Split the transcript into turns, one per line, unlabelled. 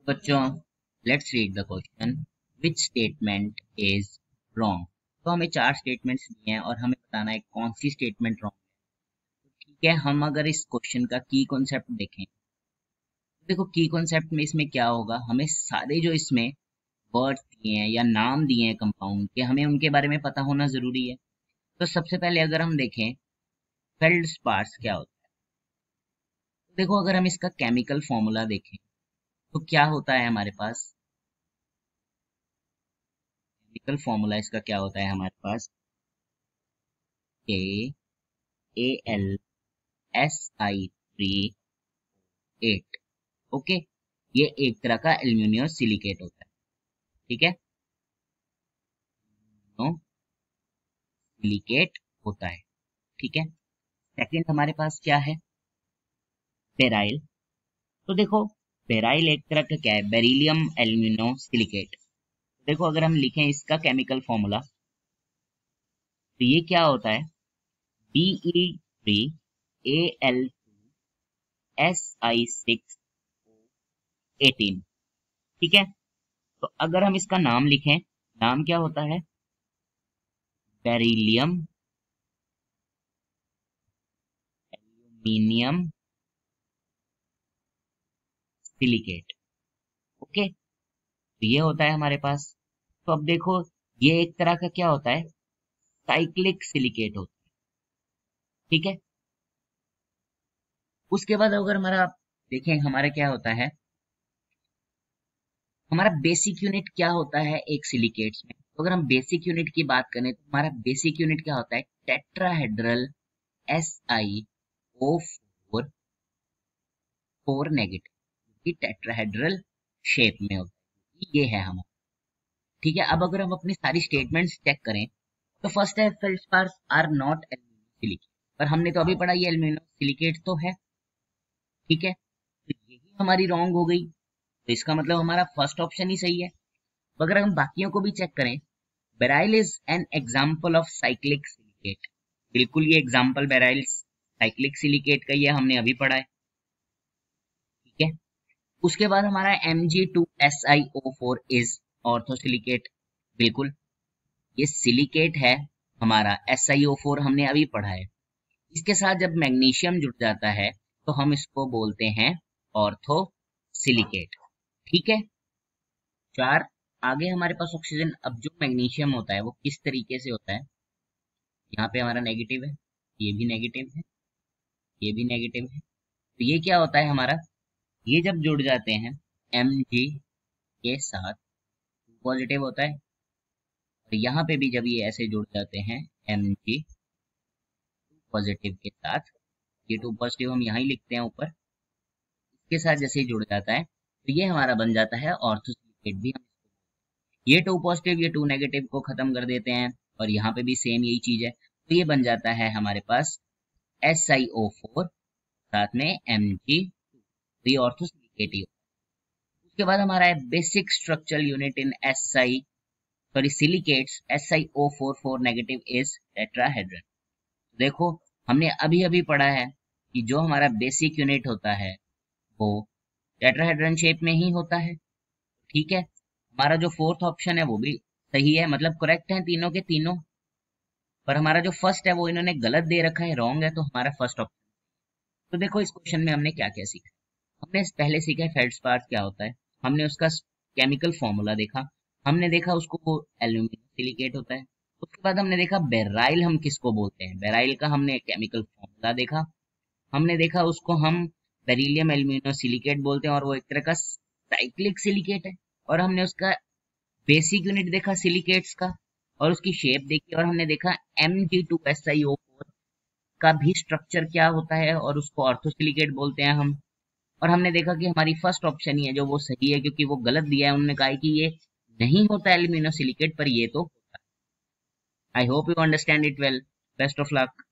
बच्चों let's read the question, which statement is wrong. तो हमें 4 स्टेटमेंट्स दिए हैं और हमें बताना है कौन सी स्टेटमेंट रॉन्ग है। तो ठीक है, हम अगर इस क्वेश्चन का की कॉन्सेप्ट देखें तो देखो की कॉन्सेप्ट में इसमें क्या होगा, हमें सारे जो इसमें वर्ड्स दिए हैं या नाम दिए हैं कंपाउंड के, हमें उनके बारे में पता होना जरूरी है। तो सबसे पहले अगर हम देखें फेल्डस्पार्स क्या होता है, तो देखो अगर हम इसका केमिकल फॉर्मूला देखें तो क्या होता है हमारे पास, केमिकल फॉर्मूला इसका क्या होता है हमारे पास, KAlSi3O8। ओके, ये एक तरह का एल्यूमिनियम सिलिकेट होता है। ठीक है, सिलिकेट होता है। ठीक है, सेकंड हमारे पास क्या है, बेराइल। तो देखो बेराइल एक तरह का क्या है, बेरिलियम एल्यूमिनो सिलिकेट। देखो अगर हम लिखें इसका केमिकल फॉर्मूला तो ये क्या होता है, Be3Al2Si6O18। ठीक है, तो अगर हम इसका नाम लिखें, नाम क्या होता है, बेरिलियम एल्यूमिनियम सिलिकेट। ओके, तो ये होता है हमारे पास। तो अब देखो ये एक तरह का क्या होता है, साइक्लिक सिलिकेट होता है। ठीक है, उसके बाद अगर हमारा देखें हमारा क्या होता है, हमारा बेसिक यूनिट क्या होता है एक सिलिकेट्स में। तो अगर हम बेसिक यूनिट की बात करें तो हमारा बेसिक यूनिट क्या होता है, tetrahedral SiO4 4 negative, tetrahedral shape में होता है, ये है हमारा। ठीक है, अब अगर हम अपनी सारी स्टेटमेंट्स चेक करें तो फर्स्ट है फेल्डस्पार्स आर नॉट एल्यूमिनियम सिलिकेट, पर हमने तो अभी पढ़ा ये एल्यूमिनियम सिलिकेट तो है। ठीक है, तो यही हमारी रॉन्ग हो गई, तो इसका मतलब हमारा फर्स्ट ऑप्शन ही सही है। तो अगर हम बाकियों को भी चेक करें, beryl is an example of cyclic silicate, बिल्कुल ये एग्जाम्पल बेराइल साइक्लिक सिलिकेट का ये हमने अभी पढ़ा है। ठीक है, उसके बाद हमारा Mg2SiO4 इज ऑर्थोसिलिकेट, बिल्कुल ये सिलिकेट है हमारा, SiO4 हमने अभी पढ़ा है। इसके साथ जब मैग्नीशियम जुड़ जाता है तो हम इसको बोलते हैं ऑर्थोसिलिकेट। ठीक है, 4 आगे हमारे पास ऑक्सीजन। अब जो मैग्नीशियम होता है वो किस तरीके से होता है, यहाँ पे हमारा नेगेटिव है, ये भी नेगेटिव है, ये भी नेगेटिव है। तो ये क्या होता है हमारा, ये जब जुड़ जाते हैं Mg के साथ पॉजिटिव होता है, और यहाँ पे भी जब ये ऐसे जुड़ जाते हैं Mg पॉजिटिव के साथ, ये 2 पॉजिटिव हम यहाँ ही लिखते हैं ऊपर, इसके साथ जैसे ही जुड़ जाता है तो ये हमारा बन जाता है ऑर्थोसिलिकेट। भी हम ये 2 पॉजिटिव ये 2 नेगेटिव को खत्म कर देते हैं, और यहाँ पे भी सेम यही चीज है, तो ये बन जाता है हमारे पास SiO4 साथ में Mg, तो ये ऑर्थोसिलिकेट ही। उसके बाद हमारा है basic structural unit in silicates SiO4 4 negative is tetrahedron. देखो हमने अभी अभी पढ़ा है कि जो हमारा बेसिक यूनिट होता है वो टेट्राहेड्रन शेप में ही होता है। ठीक है, हमारा जो फोर्थ ऑप्शन है वो भी सही है, मतलब करेक्ट है तीनों के तीनों, पर हमारा जो फर्स्ट है वो इन्होंने गलत दे रखा है, रॉन्ग है, तो हमारा फर्स्ट ऑप्शन। तो देखो इस क्वेश्चन में हमने क्या क्या सीखा, हमने पहले सीखा फेल्डस्पार्स क्या होता है, हमने उसका केमिकल फॉर्मूला देखा, हमने देखा उसको वो एल्यूमिनियम सिलिकेट होता है। उसके बाद हमने देखा बेराइल हम किसको बोलते हैं, बेराइल का हमने केमिकल फॉर्मूला देखा, हमने देखा उसको हम बेरिलियम एल्यूमिनो सिलिकेट बोलते हैं और वो एक तरह का साइक्लिक सिलिकेट है, और हमने उसका बेसिक यूनिट देखा सिलिकेट्स का और उसकी शेप देखी, और हमने देखा Mg2SiO4 का भी स्ट्रक्चर क्या होता है और उसको ऑर्थोसिलिकेट बोलते हैं हम। और हमने देखा कि हमारी फर्स्ट ऑप्शन ही है जो वो सही है, क्योंकि वो गलत दिया है, उन्होंने कहा है कि ये नहीं होता एल्यूमिनो सिलिकेट, पर ये तो होता है। I hope you understand it well, best of luck.